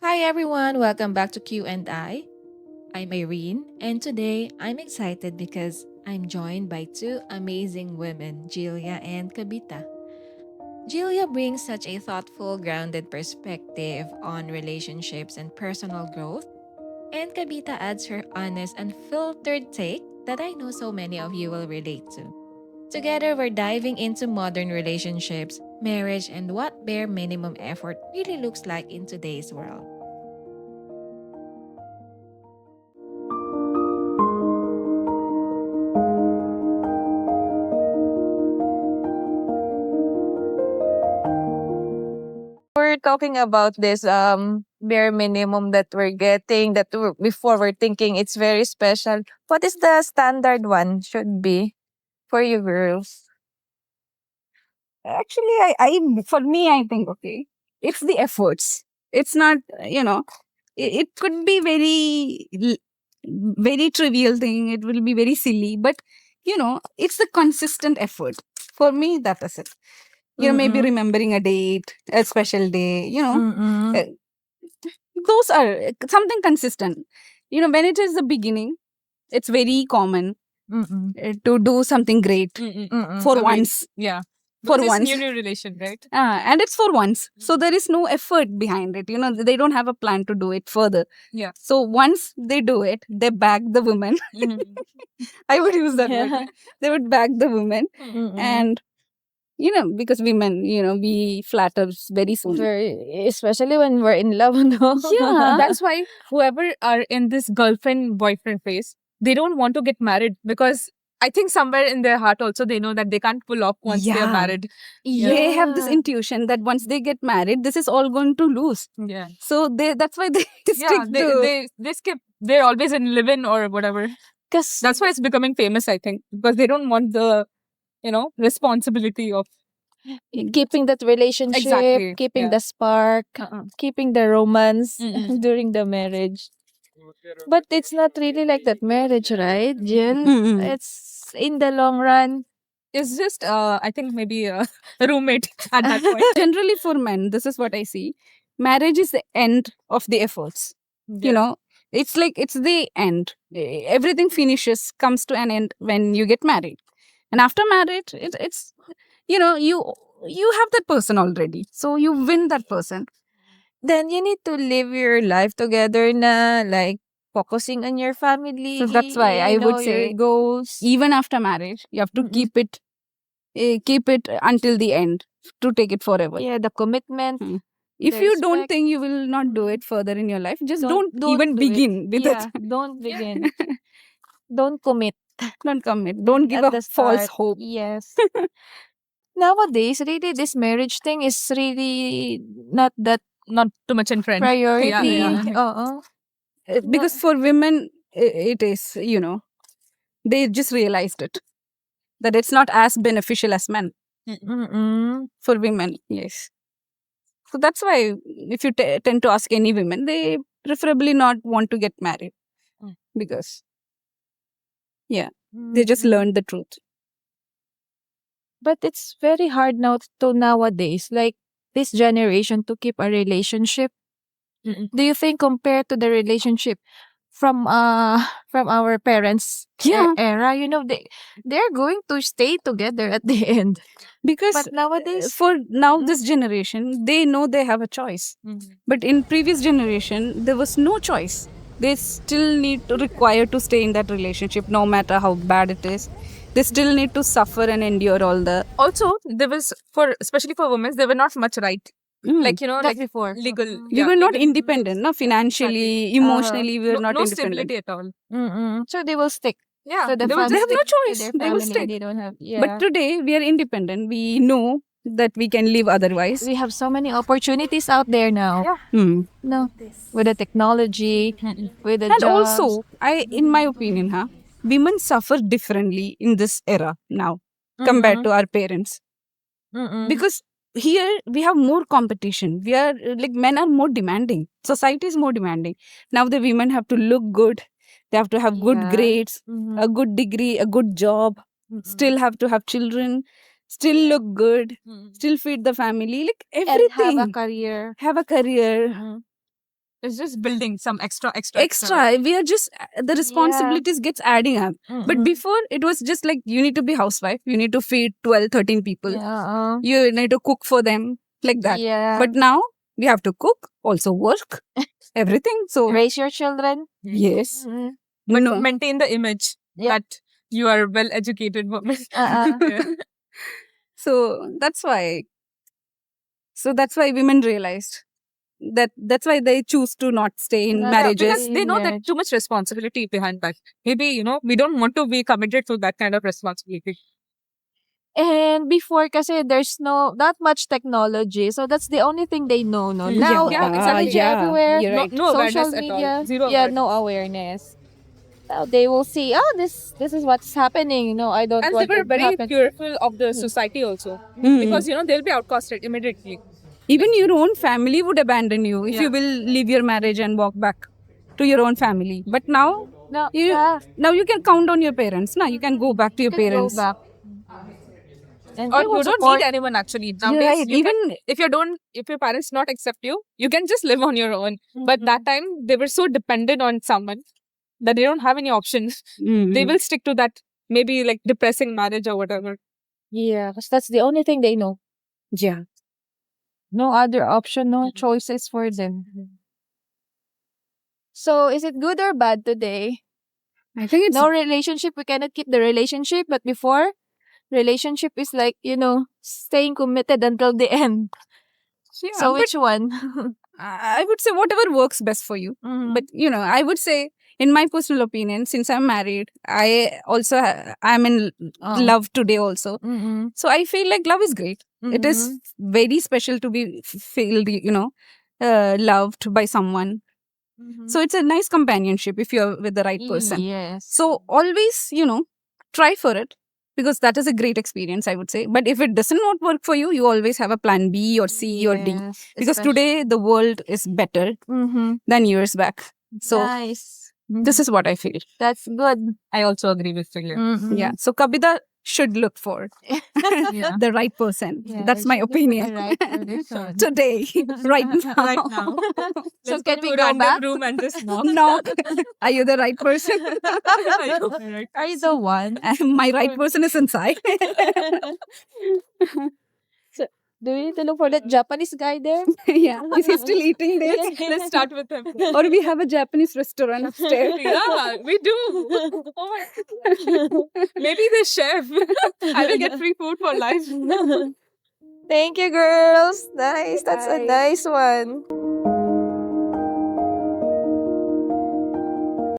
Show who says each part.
Speaker 1: Hi everyone, welcome back to Q and I. I'm Irene, and today I'm excited because I'm joined by two amazing women, Julia and Kabita. Julia brings such a thoughtful, grounded perspective on relationships and personal growth, and Kabita adds her honest, unfiltered take that I know so many of you will relate to. Together, we're diving into modern relationships, marriage, and what bare minimum effort really looks like in today's world. We're talking about this bare minimum that we're getting before we're thinking it's very special. What is the standard one should be for you girls?
Speaker 2: Actually, for me, I think, okay, it's the efforts. It's not, it could be very trivial thing. It will be very silly, but it's the consistent effort. For me, that is it. Maybe
Speaker 1: Mm-mm.
Speaker 2: remembering a date, a special day.
Speaker 1: Mm-mm.
Speaker 2: Uh, those are something consistent. When it is the beginning, it's very common
Speaker 1: Mm-mm.
Speaker 2: to do something great
Speaker 3: Mm-mm.
Speaker 1: Mm-mm.
Speaker 2: for
Speaker 3: Agree.
Speaker 2: once.
Speaker 3: Yeah.
Speaker 2: For
Speaker 3: Because it's
Speaker 2: once.
Speaker 3: new relation, right?
Speaker 2: And it's for once. So there is no effort behind it. They don't have a plan to do it further.
Speaker 3: Yeah.
Speaker 2: So once they do it, they bag the woman.
Speaker 3: Mhm.
Speaker 2: I would use that word. They would bag the woman.
Speaker 1: Mm-mm.
Speaker 2: And, because women, we flatter very soon.
Speaker 1: Very, especially when we're in love, no?
Speaker 2: Yeah.
Speaker 3: That's why whoever are in this girlfriend boyfriend phase, they don't want to get married because I think somewhere in their heart also they know that they can't pull off once they're
Speaker 2: Yeah.
Speaker 3: married.
Speaker 2: They have this
Speaker 1: Yeah.
Speaker 2: intuition that once they get married, this is all going to lose.
Speaker 3: Yeah.
Speaker 2: So that's why they
Speaker 3: Yeah.
Speaker 2: stick to.
Speaker 3: They skip. They're always in live-in or whatever.
Speaker 1: Because
Speaker 3: That's why it's becoming famous, I think, because they don't want the responsibility of
Speaker 1: keeping that relationship,
Speaker 3: Exactly,
Speaker 1: keeping
Speaker 3: yeah.
Speaker 1: the spark, keeping the romance
Speaker 3: Mm-mm.
Speaker 1: during the marriage. But it's not really like that marriage, right, Jill?
Speaker 2: Mm-mm.
Speaker 1: It's in the long run.
Speaker 3: It's just I think maybe a roommate at that point.
Speaker 2: Generally, for men, this is what I see. Marriage is the end of the efforts.
Speaker 3: Yeah.
Speaker 2: It's like it's the end. Everything finishes, comes to an end when you get married. And after marriage, it's you have that person already. So you win that person.
Speaker 1: Then you need to live your life together na, like focusing on your family.
Speaker 2: So that's why I would
Speaker 1: your
Speaker 2: say
Speaker 1: goals.
Speaker 2: even after marriage, you have to keep it until the end to take it forever.
Speaker 1: Yeah, the commitment.
Speaker 2: Mm. If
Speaker 1: the
Speaker 2: you don't
Speaker 1: respect.
Speaker 2: think you will not do it further in your life, just don't even
Speaker 1: do it.
Speaker 2: begin with
Speaker 1: Yeah,
Speaker 2: it.
Speaker 1: don't begin. Don't commit
Speaker 2: Don't commit. Don't give
Speaker 1: at
Speaker 2: a
Speaker 1: the
Speaker 2: false
Speaker 1: start.
Speaker 2: hope.
Speaker 1: Yes. Nowadays, really, this marriage thing is really not that
Speaker 3: Not too much in trend.
Speaker 1: priority.
Speaker 3: Yeah.
Speaker 1: Uh-uh.
Speaker 2: Because for women, it is, they just realized it. That it's not as beneficial as men.
Speaker 1: Mm-mm.
Speaker 2: For women, yes. So that's why if you tend to ask any women, they preferably not want to get married.
Speaker 3: Mm.
Speaker 2: Because, they just learned the truth.
Speaker 1: But it's very hard now to nowadays, like this generation, to keep a relationship.
Speaker 3: Mm-mm.
Speaker 1: Do you think compared to the relationship from our parents
Speaker 2: Yeah.
Speaker 1: era, they're going to stay together at the end.
Speaker 2: Because
Speaker 1: But nowadays,
Speaker 2: for now, this generation, they know they have a choice.
Speaker 3: Mhm.
Speaker 2: But in previous generation, there was no choice. They still need to require to stay in that relationship, no matter how bad it is. They still need to suffer and endure all the.
Speaker 3: Also, there was especially for women, there were not much right. Like
Speaker 1: that
Speaker 3: like
Speaker 1: before.
Speaker 3: legal.
Speaker 2: We were not
Speaker 3: legal
Speaker 2: independent, no, financially,
Speaker 3: Exactly.
Speaker 2: emotionally, we were
Speaker 3: No,
Speaker 2: not
Speaker 3: no
Speaker 2: independent.
Speaker 3: stability at all.
Speaker 1: So they will stick
Speaker 3: Yeah,
Speaker 1: to the
Speaker 3: they
Speaker 1: family.
Speaker 3: have no
Speaker 1: to
Speaker 3: choice.
Speaker 1: their
Speaker 3: They will
Speaker 1: family.
Speaker 3: stick.
Speaker 1: They don't have. Yeah.
Speaker 2: But today, we are independent. We know that we can live otherwise.
Speaker 1: we have so many opportunities out there now.
Speaker 3: Yeah.
Speaker 2: Hmm.
Speaker 1: No, with the technology, with the
Speaker 2: And
Speaker 1: jobs.
Speaker 2: also, in my opinion, women suffer differently in this era now compared to our parents. Because here we have more competition. We are like men are more demanding. Society is more demanding. Now the women have to look good. They have to have good
Speaker 1: Yeah.
Speaker 2: grades,
Speaker 1: Mhm.
Speaker 2: a good degree, a good job. Still have to have children. Still look good. Still feed the family. Like
Speaker 1: and
Speaker 2: everything.
Speaker 1: have a career.
Speaker 2: Have a career.
Speaker 1: Mhm.
Speaker 3: It's just building some extra.
Speaker 2: Extra. We are just the responsibilities gets adding up. But before it was just like you need to be housewife, you need to feed 12, 13 people,
Speaker 1: Yeah.
Speaker 2: you need to cook for them like that.
Speaker 1: Yeah.
Speaker 2: But now we have to cook, also work, everything. So
Speaker 1: raise your children.
Speaker 2: yes,
Speaker 1: Mhm.
Speaker 3: But
Speaker 2: no.
Speaker 3: maintain the image
Speaker 1: Yeah.
Speaker 3: that you are a well-educated woman. Yeah.
Speaker 2: So that's why. So that's why women realized that's why they choose to not stay in
Speaker 1: Yeah,
Speaker 2: marriages.
Speaker 3: Because they know that
Speaker 1: marriage.
Speaker 3: too much responsibility behind that. Maybe, we don't want to be committed to that kind of responsibility.
Speaker 1: And before kasi there's not much technology. So that's the only thing they know. No?
Speaker 3: Mm.
Speaker 1: Now
Speaker 3: Yeah, exactly.
Speaker 1: technology everywhere.
Speaker 2: You're right.
Speaker 3: No
Speaker 1: Social
Speaker 3: awareness at
Speaker 1: media.
Speaker 3: all. Zero
Speaker 1: Yeah,
Speaker 3: awareness.
Speaker 1: no awareness. Now they will see, this is what's happening. I don't
Speaker 3: And they
Speaker 1: want
Speaker 3: were
Speaker 1: it to
Speaker 3: very
Speaker 1: happen.
Speaker 3: fearful of the society also.
Speaker 2: Mm.
Speaker 3: Because, they'll be outcasted immediately.
Speaker 2: Even your own family would abandon you if
Speaker 3: Yeah.
Speaker 2: you will leave your marriage and walk back to your own family. But now
Speaker 1: No,
Speaker 2: you
Speaker 1: yeah,
Speaker 2: now you can count on your parents. Now you can go back to your
Speaker 1: you can
Speaker 2: parents.
Speaker 1: go back. And
Speaker 3: Or
Speaker 1: they will
Speaker 3: you don't
Speaker 1: support.
Speaker 3: need anyone actually.
Speaker 2: You're
Speaker 3: Nowadays,
Speaker 2: right.
Speaker 3: you can,
Speaker 2: Even
Speaker 3: if your parents not accept you, you can just live on your own. But that time they were so dependent on someone that they don't have any options. They will stick to that maybe like depressing marriage or whatever.
Speaker 1: Yeah, because that's the only thing they know.
Speaker 2: yeah.
Speaker 1: No other option, no choices for them. So is it good or bad today?
Speaker 2: I think it's
Speaker 1: No relationship, we cannot keep the relationship. But before, relationship is like, staying committed until the end.
Speaker 2: yeah,
Speaker 1: So
Speaker 2: but
Speaker 1: which one?
Speaker 2: I would say whatever works best for you.
Speaker 1: Mhm.
Speaker 2: But I would say, in my personal opinion, since I'm married, I also I'm in
Speaker 1: Oh.
Speaker 2: love today also.
Speaker 1: Mm-mm.
Speaker 2: So I feel like love is great. It is very special to be feel loved by someone.
Speaker 1: Mhm.
Speaker 2: So it's a nice companionship if you're with the right person.
Speaker 1: Yes.
Speaker 2: So always, try for it because that is a great experience, I would say. But if it doesn't not work for you, you always have a plan B or C or D.
Speaker 1: Yes,
Speaker 2: Because today the world is better than years back. So
Speaker 1: nice.
Speaker 2: this is what I feel.
Speaker 1: That's good.
Speaker 3: I also agree with you.
Speaker 2: Yeah. So Kabita should look for
Speaker 3: Yeah.
Speaker 2: the right person.
Speaker 1: Yeah,
Speaker 2: That's my
Speaker 1: should look for the
Speaker 2: opinion.
Speaker 1: right person.
Speaker 2: Today, right now.
Speaker 3: Right now.
Speaker 1: So
Speaker 3: Let's
Speaker 1: can
Speaker 3: go
Speaker 1: we
Speaker 3: to a
Speaker 1: go
Speaker 3: random
Speaker 1: back?
Speaker 3: room and just knock.
Speaker 2: Knock. Are you the right person?
Speaker 1: Are you the one?
Speaker 2: My right person is inside.
Speaker 1: So, do we need to look for that Japanese guy there?
Speaker 2: Yeah. Is he still eating there?
Speaker 3: Let's start with him.
Speaker 2: Or we have a Japanese restaurant upstairs.
Speaker 3: Yeah, we do. Oh my God. Maybe the chef. I will get free food for life.
Speaker 1: Thank you, girls. Nice. That's a
Speaker 2: Bye.
Speaker 1: nice one.